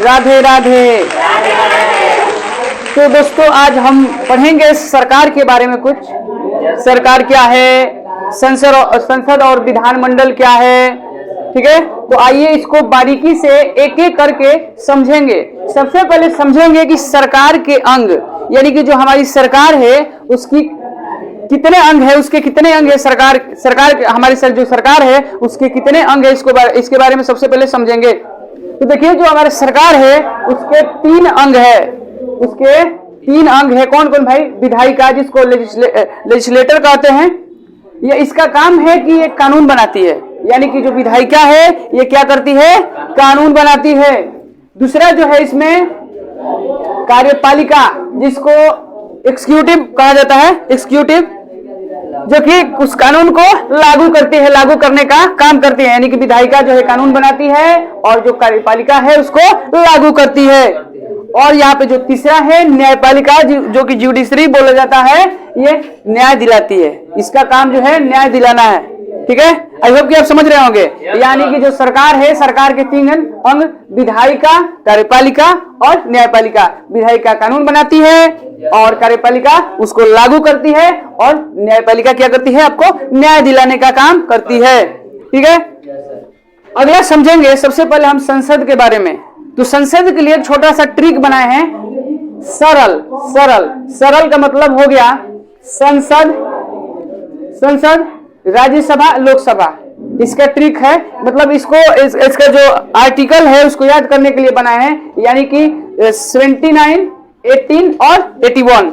राधे राधे। तो दोस्तों आज हम पढ़ेंगे सरकार के बारे में कुछ। सरकार क्या है, संसद और विधानमंडल क्या है, ठीक है। तो आइए इसको बारीकी से एक एक करके समझेंगे। सबसे पहले समझेंगे कि सरकार के अंग, यानी कि जो हमारी सरकार है उसकी कितने अंग है, उसके कितने अंग है, सरकार हमारी जो सरकार है उसके कितने अंग है, इसके बारे में सबसे पहले समझेंगे। तो देखिए जो हमारी सरकार है उसके 3 अंग है, उसके 3 अंग है। कौन कौन भाई? विधायिका, जिसको लेजिस्लेटर कहते हैं, ये इसका काम है कि ये कानून बनाती है, यानी कि जो विधायिका है ये क्या करती है? कानून बनाती है। दूसरा जो है इसमें कार्यपालिका, जिसको एग्जीक्यूटिव कहा जाता है, एग्जीक्यूटिव, जो कि उस कानून को लागू करती है, लागू करने का काम करती है। यानी कि विधायिका जो है कानून बनाती है और जो कार्यपालिका है उसको लागू करती है। और यहाँ पे जो तीसरा है न्यायपालिका, जो कि जुडिशरी बोला जाता है, ये न्याय दिलाती है। इसका काम जो है न्याय दिलाना है, ठीक है। आई होप कि आप समझ रहे होंगे। यानी कि जो सरकार है, सरकार के 3 अंग, विधायिका, कार्यपालिका और न्यायपालिका। विधायिका कानून बनाती है और कार्यपालिका उसको लागू करती है और न्यायपालिका क्या करती है? आपको न्याय दिलाने का काम करती है, ठीक है। अगला समझेंगे सबसे पहले हम संसद के बारे में। तो संसद के लिए एक छोटा सा ट्रिक बनाए हैं, सरल। सरल का मतलब हो गया संसद, राज्यसभा, लोकसभा। इसका ट्रिक है, मतलब इसका जो आर्टिकल है उसको याद करने के लिए बनाए हैं, यानी कि 79, 18 और 81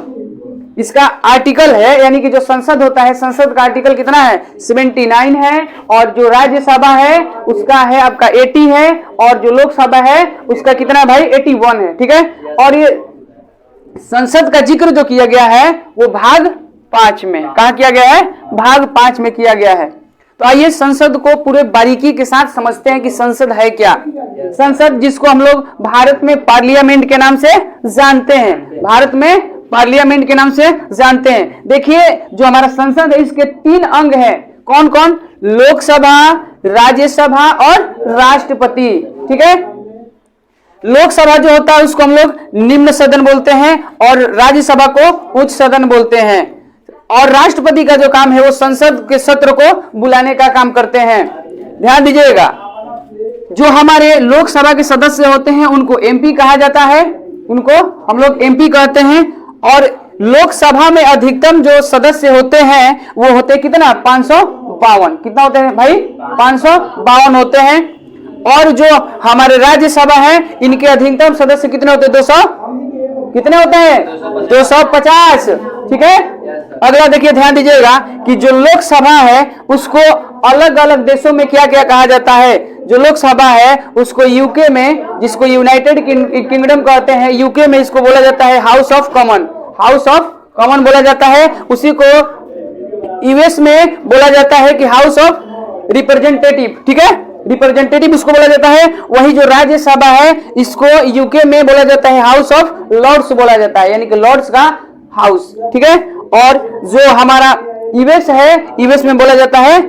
इसका आर्टिकल है। यानी कि जो संसद होता है, संसद का आर्टिकल कितना है? 79 है। और जो राज्यसभा है उसका है आपका 80 है। और जो लोकसभा है उसका कितना भाई? 81 है, ठीक है। और ये संसद का जिक्र जो किया गया है वो भाग 5 में, कहा किया गया है? भाग 5 में किया गया है। तो आइए संसद को पूरे बारीकी के साथ समझते हैं कि संसद है क्या। संसद, जिसको हम लोग भारत में पार्लियामेंट के नाम से जानते हैं, भारत में पार्लियामेंट के नाम से जानते हैं। देखिए जो हमारा संसद है इसके 3 अंग हैं। कौन कौन? लोकसभा, राज्यसभा और राष्ट्रपति, ठीक है। लोकसभा जो होता है उसको हम लोग निम्न सदन बोलते हैं और राज्यसभा को उच्च सदन बोलते हैं। और राष्ट्रपति का जो काम है वो संसद के सत्र को बुलाने का काम करते हैं। ध्यान दीजिएगा, जो हमारे लोकसभा के सदस्य होते हैं उनको एमपी कहा जाता है, उनको हम लोग एमपी कहते हैं। और लोकसभा में अधिकतम जो सदस्य होते हैं वो होते कितना? 552। कितना होते हैं भाई? 552 होते हैं। और जो हमारे राज्यसभा है इनके अधिकतम सदस्य कितने होते हैं? 200 कितने होते हैं? 250, ठीक है। अगला देखिए, ध्यान दीजिएगा कि जो लोकसभा है उसको अलग अलग देशों में क्या क्या कहा जाता है। जो लोकसभा है उसको यूके में, जिसको यूनाइटेड किंगडम कहते हैं, यूके में इसको बोला जाता है house of common, house of common बोला जाता है। उसी को यूएस में बोला जाता है कि हाउस ऑफ रिप्रेजेंटेटिव, ठीक है, रिप्रेजेंटेटिव इसको बोला जाता है। वही जो राज्यसभा है इसको यूके में बोला जाता है हाउस ऑफ लॉर्ड्स बोला जाता है, यानी कि लॉर्ड्स का हाउस, ठीक है। और जो हमारा यूएस है, यूएस में बोला जाता है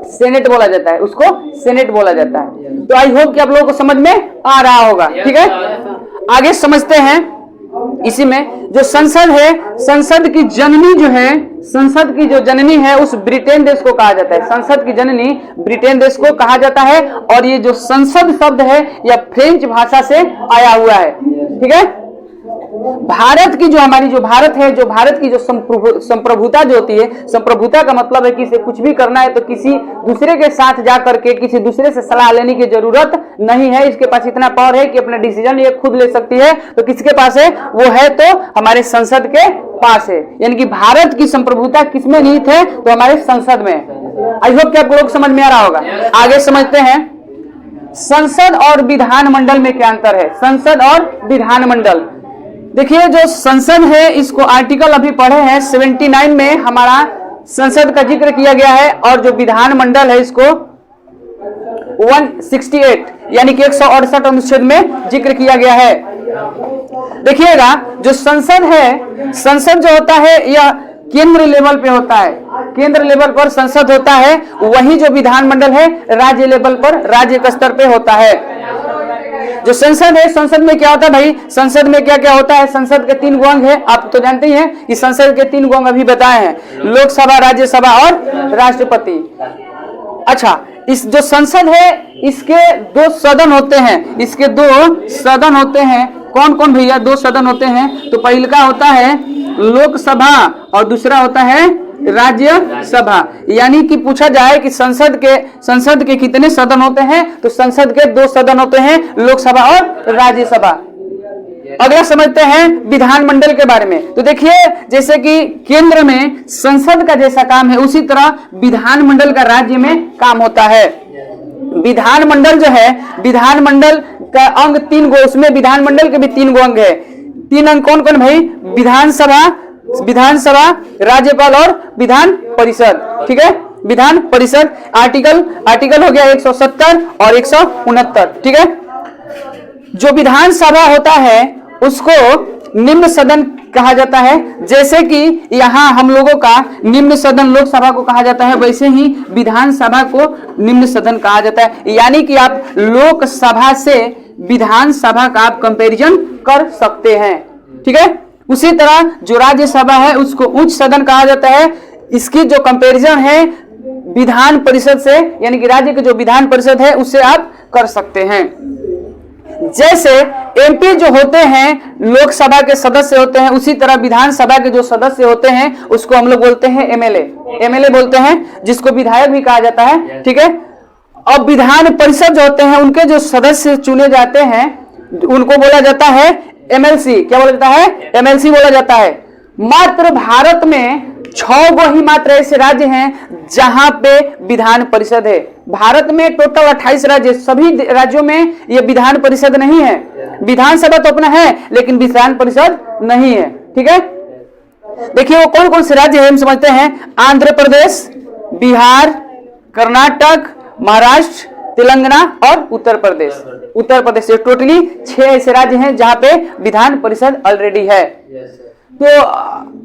सेनेट बोला जाता है, उसको सेनेट बोला जाता है। तो आई होप कि आप लोगों को समझ में आ रहा होगा, ठीक है। आगे समझते हैं। इसी में जो संसद है, संसद की जननी जो है, संसद की जो जननी है उस ब्रिटेन देश को कहा जाता है। संसद की जननी ब्रिटेन देश को कहा जाता है। और ये जो संसद शब्द है यह फ्रेंच भाषा से आया हुआ है, ठीक है। भारत की जो हमारी जो भारत है, जो भारत की जो संप्रभुता जो होती है, संप्रभुता का मतलब है कि इसे कुछ भी करना है तो किसी दूसरे के साथ जा करके किसी दूसरे से सलाह लेने की जरूरत नहीं है। इसके पास इतना पावर है कि अपना डिसीजन ये खुद ले सकती है। तो किसके पास है? वो है तो हमारे संसद के पास है। यानी कि भारत की संप्रभुता किसमें निहित है? तो हमारे संसद में। आई होप कि आप लोग समझ में आ रहा होगा। आगे समझते हैं संसद और विधानमंडल में क्या अंतर है। संसद और विधानमंडल, देखिए जो संसद है इसको आर्टिकल अभी पढ़े हैं 79 में हमारा संसद का जिक्र किया गया है। और जो विधानमंडल है इसको 168 यानी कि 168 अनुच्छेद में जिक्र किया गया है। देखिएगा जो संसद है, संसद जो होता है यह केंद्र लेवल पे होता है, केंद्र लेवल पर संसद होता है। वही जो विधानमंडल है राज्य लेवल पर, राज्य के स्तर पे होता है। जो संसद है, संसद में क्या होता है भाई, संसद में क्या क्या होता है? संसद के 3 अंग है, आप तो जानते ही हैं कि संसद के 3 अंग अभी बताए हैं, लोकसभा, राज्यसभा और राष्ट्रपति। अच्छा, इस जो संसद है इसके 2 सदन होते हैं, इसके 2 सदन होते हैं। कौन कौन भैया 2 सदन होते हैं? तो पहला होता है लोकसभा और दूसरा होता है राज्यसभा। यानी कि पूछा जाए कि संसद के कितने सदन होते हैं, तो संसद के 2 सदन होते हैं, लोकसभा और राज्यसभा। अगला समझते हैं विधानमंडल के बारे में। तो देखिए, जैसे कि केंद्र में संसद का जैसा काम है, उसी तरह विधानमंडल का राज्य में काम होता है। विधानमंडल जो है, विधानमंडल का अंग 3 गो, उसमें विधानमंडल के भी 3 गो अंग है। 3 अंग कौन कौन भाई? विधानसभा, राज्यपाल और विधान परिषद। ठीक है, विधान परिषद। आर्टिकल हो गया 170 और 169। ठीक है, जो विधानसभा होता है उसको निम्न सदन कहा जाता है। जैसे कि यहाँ हम लोगों का निम्न सदन लोकसभा को कहा जाता है, वैसे ही विधानसभा को निम्न सदन कहा जाता है। यानी कि आप लोकसभा से विधानसभा का आप कंपैरिजन कर सकते हैं। ठीक है, उसी तरह जो राज्यसभा है उसको उच्च सदन कहा जाता है। इसकी जो कंपैरिजन है विधान परिषद से, यानी कि राज्य की जो विधान परिषद है उससे आप कर सकते हैं। जैसे एमपी जो होते हैं लोकसभा के सदस्य होते हैं, उसी तरह विधानसभा के जो सदस्य होते हैं उसको हम लोग बोलते हैं एमएलए बोलते हैं, जिसको विधायक भी कहा जाता है। ठीक है, अब विधान परिषद जो होते हैं उनके जो सदस्य चुने जाते हैं उनको बोला जाता है एमएलसी। क्या बोला जाता है? एमएलसी बोला जाता है। मात्र भारत में 6 गो ही मात्र ऐसे राज्य हैं जहां पे विधान परिषद है। भारत में टोटल 28 राज्य, सभी राज्यों में ये विधान परिषद नहीं है। विधानसभा तो अपना है लेकिन विधान परिषद नहीं है। ठीक है, देखिए वो कौन कौन से राज्य हैं हम समझते हैं। आंध्र प्रदेश, बिहार, कर्नाटक, महाराष्ट्र, तेलंगाना और उत्तर प्रदेश। ये टोटली 6 ऐसे राज्य हैं जहां पे विधान परिषद ऑलरेडी है। तो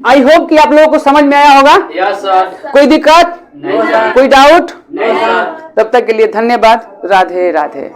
आई होप कि आप लोगों को समझ में आया होगा। Yes sir. कोई दिक्कत नहीं सर। कोई डाउट? नहीं सर। तब तक के लिए धन्यवाद। राधे राधे।